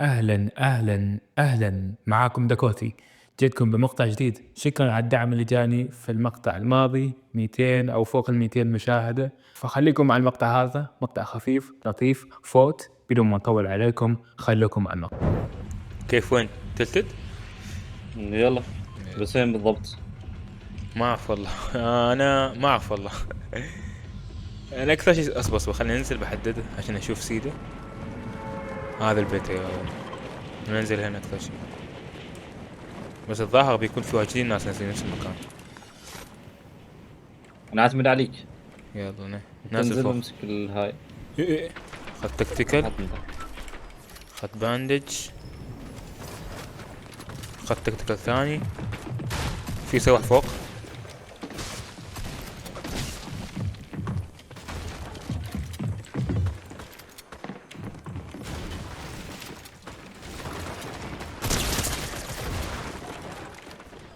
أهلا أهلا أهلا، معاكم داكوتي. جيتكم بمقطع جديد. شكرا على الدعم اللي جاني في المقطع الماضي 200 أو فوق ال 200 مشاهدة، فخليكم مع المقطع هذا، مقطع خفيف لطيف فوت بدون ما نطول عليكم. خليكم مع المقطع. كيف وين تلتد؟ يلا. بس وين بالضبط؟ ما اعرف والله. انا ما اعرف والله. انا اكثر شيء اصبر خلينا ننزل بحدده عشان اشوف سيده. هذا البيت يا ننزل هنا اكثر شيء، بس الظاهر بيكون في واجدين ناس نازلين نفس المكان. انا اعتمد عليك. يلا نازل تنزل فوق. وامسك الهاي. إيه. خد تكتيكال، حط انت. خد باندج، خد تكتيكال ثاني. في سواح فوق.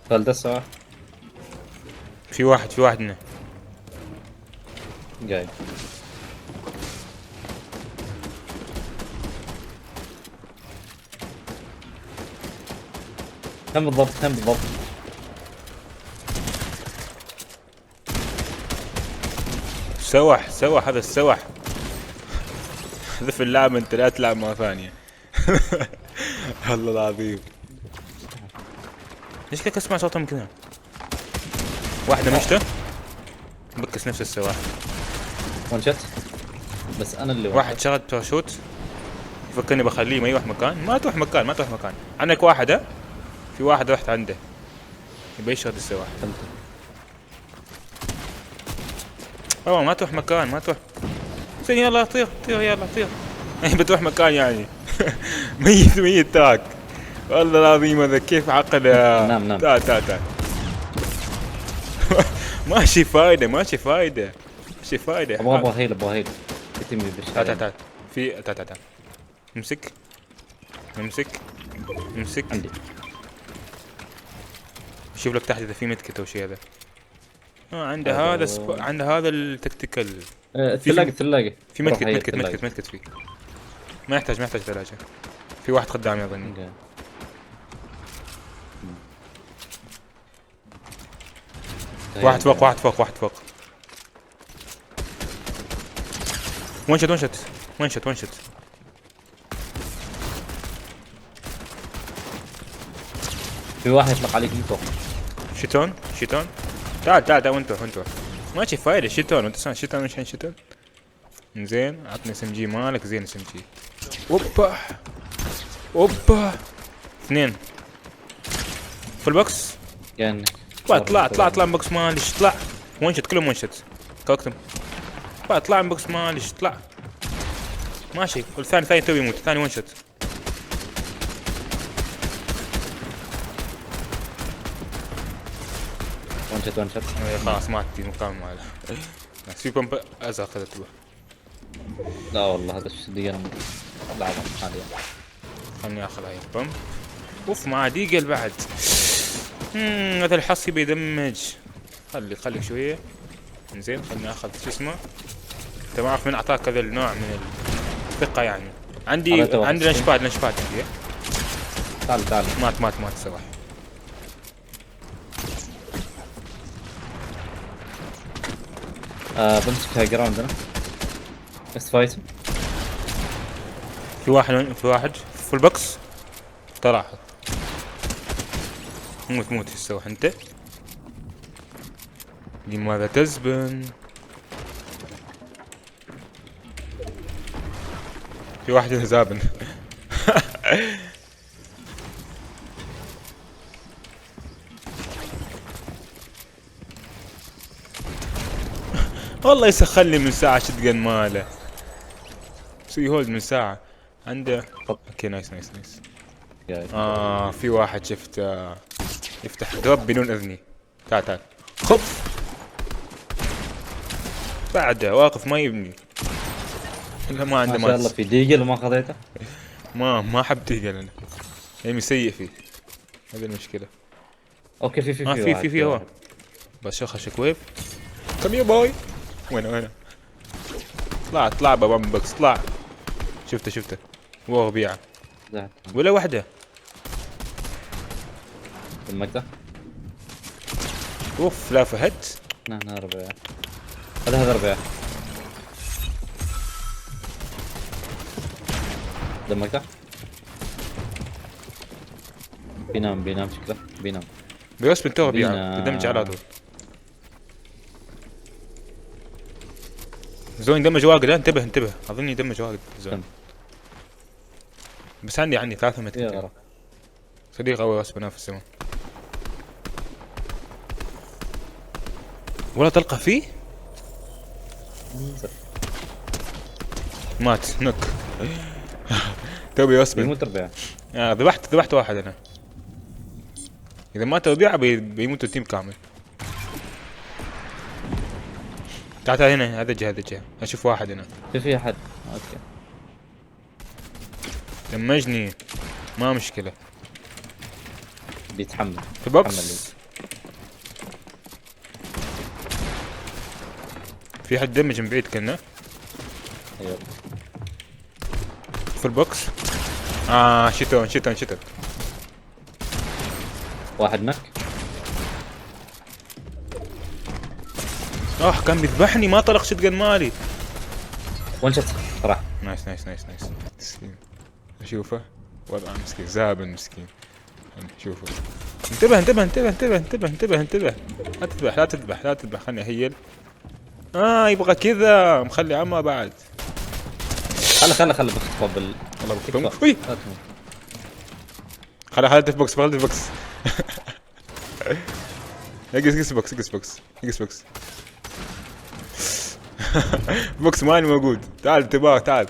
ثالثة الساعة في واحد هنا. جاي. كم بالضبط كم بالضبط؟ سواح هذا السواح. هذا في اللعبة انت لا تلعب مرة ثانية. الله العظيم، ليش كيك اسمع صوتهم كذا؟ واحدة مشته بكس نفس السواح. وان شت. بس انا اللي واحد شغل باراشوت يفكرني بخليه ما يروح مكان. ما تروح مكان. عندك واحد في واحد رحت عنده يبي يشغل السواح. اوه ما تروح مكان ما تروح. زين يلا طير يلا طير. بتروح مكان يعني. ميت تراك. والله العظيم هذا كيف عقل يا نام. تعال. ماشي فايدة. ابغى هيل يتمي بالشارع. تعال في تعال امسك عندي. شوف لك تحت اذا في متكت او شيء. هذا عنده هذا عنده هذا التكتيكال. الثلاجة في متكت فيه. ما يحتاج ثلاجة. في واحد قدامي اظني. واحد فوق. وين شت. في واحد يطلق عليك من فوق. شيتون تعال وانتو ماشي فايدة. شيتون وانت سامع شيتون مش شيتون. زين عطني اس ام جي مالك. زين اس ام جي. اوبا اثنين في البوكس. يعني طلع من بوكس مالش. طلع ونشت كلهم ونشت كوكتم. طلع من بوكس مالش. طلع ماشي. والثاني تو يموت. الثاني ونشت. وان شت. خلاص مات مكان ماله. في بومب ازرق اخذته. لا والله هذا شديا لعبة حاليا. خلني اخذ هاي البومب. اوف مع ديجل بعد. هذا الحصي بيدمج. خلي شويه. زين خلني اخذ شو اسمه. انت ما اعرف من اعطاك هذا النوع من الثقه يعني. عندي لانشباد عندي. تعال. مات سواح. بمسك هاي جراوند انا. بس فايت. في واحد في البوكس. طلع موت في السواح انت. لماذا تزبن؟ في واحد زابن. والله يسخلني من ساعة شتقن ماله. سوي هولد من ساعة عنده. اوكي نايس. في واحد شفت يفتح درب بدون اذني. تعال خف. بعده واقف ما يبني الا ما عنده ما شاء الله في ديجل وما خذيته. ما حب تيجل انا. يعني سيء فيه. هذه المشكلة. اوكي في هو بس شخ ويف. كم يا باي. وين طلع بابا من بوكس. طلع شفته هو ربيعه. زعل. ولا واحدة. المقطع. اوف لا فهد. هنا ربيع. هذا ربيع. المقطع. بينام شكله بينام. بيوس من تو بينا. بدمج على طول. زون دمج واجد. انتبه اظني دمج واجد زون. تم. بس عندي 3 متر. يا غرق. صديق قوي واسب في السماء. ولا تلقى فيه؟ انزل. مات نك. توبي واسب. بيموت ربيع. ذبحت واحد انا. اذا مات ربيع بيموت التيم كامل. تعال هنا. هذا الجهة اشوف واحد هنا. في احد. اوكي. دمجني. ما مشكلة. بيتحمل. في بوكس. في حد دمج من بعيد كنا. ايوه. في البوكس. شتون. واحد نك. كان بيذبحني ما طلق شتقن مالي. وان شت راح. نايس مسكين. اشوفه وضع مسكين زابن مسكين. شوفه. انتبه. لا تذبح خلني اهيل. يبغى كذا مخلي عمه بعد. خله بخطفه بال. والله تكفى. بخطفه. خلي في بوكس. اقص بوكس. بوكس ماني موجود. تعال انتباه تعال.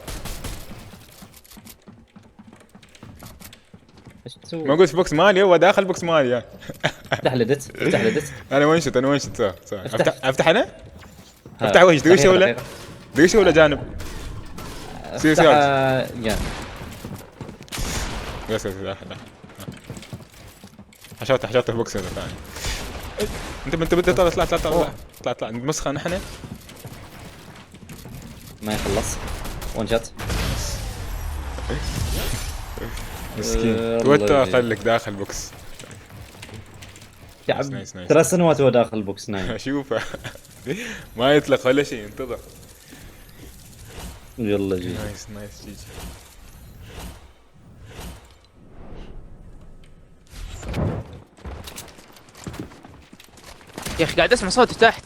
ايش تسوي؟ موجود في بوكس مالي. هو داخل بوكس مالي. افتح لدت. انا وينشت افتح انا. ها. افتح وجه دقيقة دقيقة. ولا جانب. افتح جانب. يا حشرت البوكس هذا ثاني. انت طلع نمسخه نحن. ما يخلص. وان شت. مسكين توتر. خليك داخل بوكس. نايس. ترى سنوات هو داخل البوكس نايم. شوفه. ما يطلق ولا شيء. انتظر. يلا جي. نايس جي. يا اخي قاعد اسمع صوته تحت.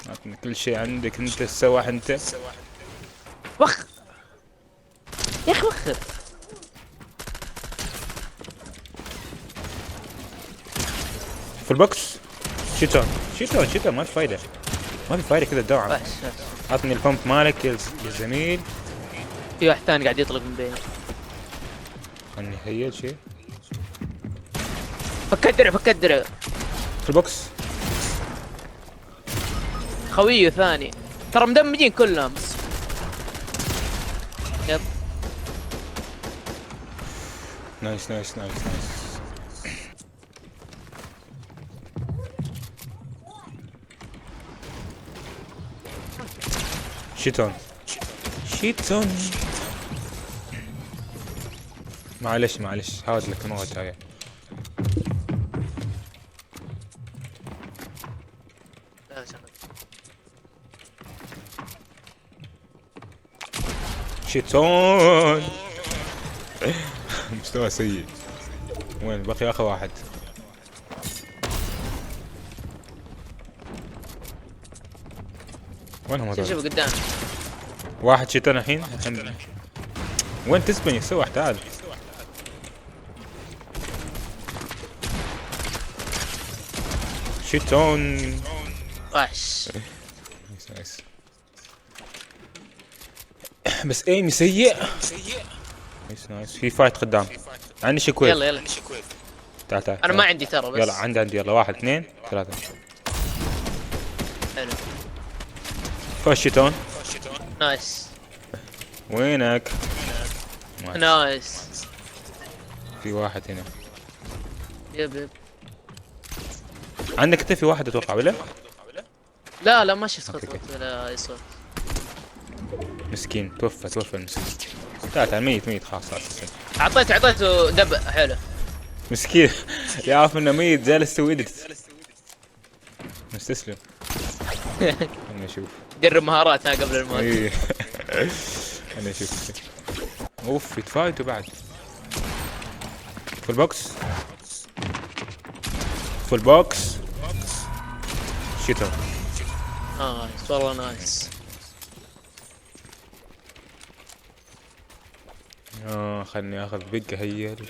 اعطني كل شيء عندك انت. السواح انت. وخ يا اخي وخر. في البوكس. شيتون ما في فايدة كذا الدوعة. بس اعطني البمب مالك يا زميل. في واحد ثاني قاعد يطلق من بيني. خلني هيل شيء. فك الدرع. في البوكس. خويه ثاني ترى مدمجين كلهم. يب. نايس. شيتون. معلش هاود لك المرة الجاية. شيتون. مستوى سيء. وين بقي اخر واحد؟ وينهم هذول؟ شوف قدام. واحد شيتون الحين. وين تسبني سوح تعال. شيتون. وحش. نايس. بس ايمي سيء. نايس. في فايت قدام. عندي شكويف. يلا تعال انا ما عندي ترى بس. يلا عندي يلا 1 2 3. حلو. فاش شيتون. نايس. وينك؟ نايس. في واحد هنا. يب. عندك انت في واحد اتوقع ولا؟ لا لا ما شفت أوكي. خطوة ولا اي صوت. مسكين توفى المسكين. تعال ميت خلاص. اعطيته دبء حلو. مسكين يعرف انه ميت جالس يسوي إيديت. مستسلم. خلنا نشوف. جرب مهاراتها قبل الموت. ايه خلنا نشوف. اوف يتفايتوا بعد. فول بوكس شيتر. نايس والله نايس. خلني اخذ بقى هيل.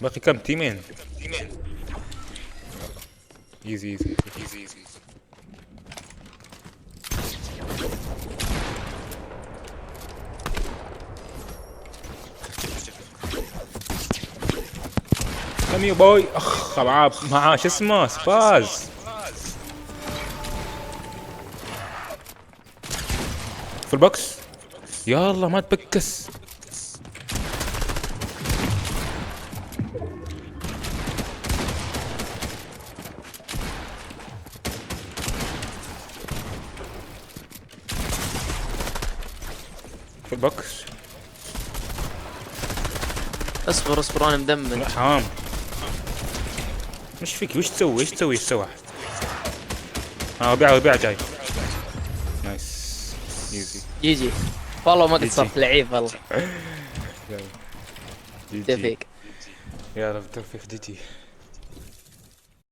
باقي كم تيمين. ايزي. كم يو بوي. اخ معاه شو اسمه سباز. في البوكس. يلا ما تبكس. في البوكس. اصبر انا مدمج. لا حرام. مش فيك وش تسوي السواح. بيع جاي. نايس. ايزي. جي والله ما جي. قصرت لعيب والله. يلا. توفيق. يا رب توفيق جي.